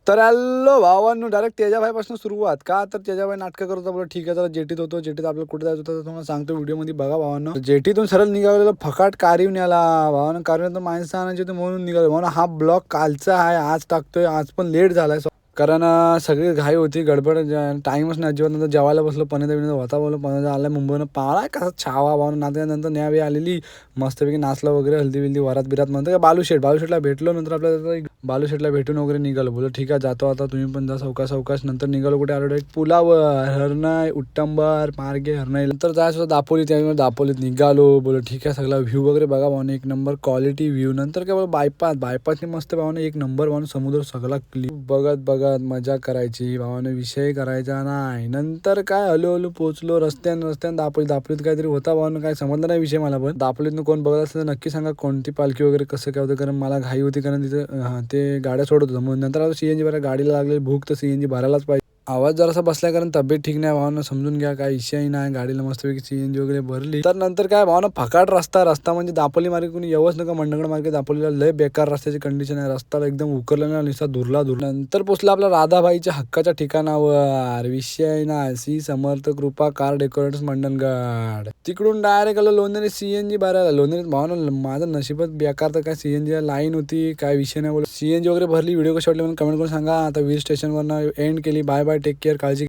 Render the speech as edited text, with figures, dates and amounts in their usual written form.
तर हॅलो भावांनो, डायरेक्ट तेजाभाईपासून सुरुवात का तर तेजाभाई नाटकं करत होता. बोला ठीक आहे, जरा जेटीत होतो. जेटीत आपल्याला कुठे जायचं होतं तर तुम्हाला सांगतो व्हिडिओमध्ये बघा भावांनो. जेटीतून सरळ निघालेलं फकाट कारिवून याला भावानं. कारिवून माणसं आणायची होती म्हणून निघालो भावानं. हा ब्लॉग कालचा आहे, आज टाकतोय. आज पण लेट झालाय कारण सगळी घाई होती, गडबड, टाईमच नाही अजिबात. नंतर जेवायला बसलो. पनीर होता बोललो पनीर आला मुंबईनं. पाळा कसा छावा भावना नात्यानंतर न्यावी आलेली मस्तपैकी नाचला वगैरे, हल्दी बिल्दी वरात बिरात म्हणतो का. बालूशेठला भेटलो. नंतर आपल्याला बालूशेठला भेटून वगैरे निघालो. बोलो ठीक आहे जातो आता, तुम्ही पण जा सावकाश. नंतर निघालो कुठे आलो, एक पुलावर हरणाई उट्टंबर मार्गे हरणाई. नंतर जायचं होतं दापोली, त्यामुळे दापोलीत निघालो. बोलो ठीक आहे, सगळा व्ह्यू वगैरे बघा भावना, एक नंबर क्वालिटी व्ह्यू. नंतर काय बोला बायपासने मस्त भावना, एक नंबर भावना, समुद्र सगळा क्लिप बघत मजा करायची भावाने, विषय करायचा नाही. नंतर काय हळूहळू पोहोचलो रस्त्यान दापोलीत काहीतरी होता भावानं, काय समजलं नाही विषय मला. पण दापोलीतनं कोण बघत असेल तर नक्की सांगा कोणती पालखी वगैरे कसं काय होतं, कारण मला घाई होती, कारण तिथं ते गाड्या सोडत होतं. मग नंतर आता सीएनजी भरायला गाडीला लागलेली भूक, तर सीएनजी भरायलाच पाहिजे. आवाज जरासा बसलाय कारण तब्येत ठीक नाही भावानं, समजून घ्या, काय विषय नाही. गाडीला मस्तपैकी सीएनजी वगैरे भरली. तर नंतर काय भावानं फकाट रस्ता म्हणजे दापोली मार्गे कोणी येवच नका. मंडगड मार्गे दापोलीला लय बेकार रस्त्याची कंडिशन आहे. रस्ता एकदम उकरलेला, निसा धुरला. नंतर पोचला आपला राधाबाईच्या हक्काच्या ठिकाणावर. विषय नाही, श्री समर्थ कृपा कार डेकोरेटर्स मंडणगड. तिकडून डायरेक्ट आलो लोणेरे सीएनजी भरायला. लोणेरे भावानं माझं नशीबच बेकार, तर काय सीएनजी लाईन होती, काय विषय नाही. बोल सीएनजी वगैरे भरली. व्हिडिओ कशी वाटली म्हणून कमेंट करून सांगा. आता वीर स्टेशनवरनं एंड केली. बाय बाय, टेक केअर, काळजी.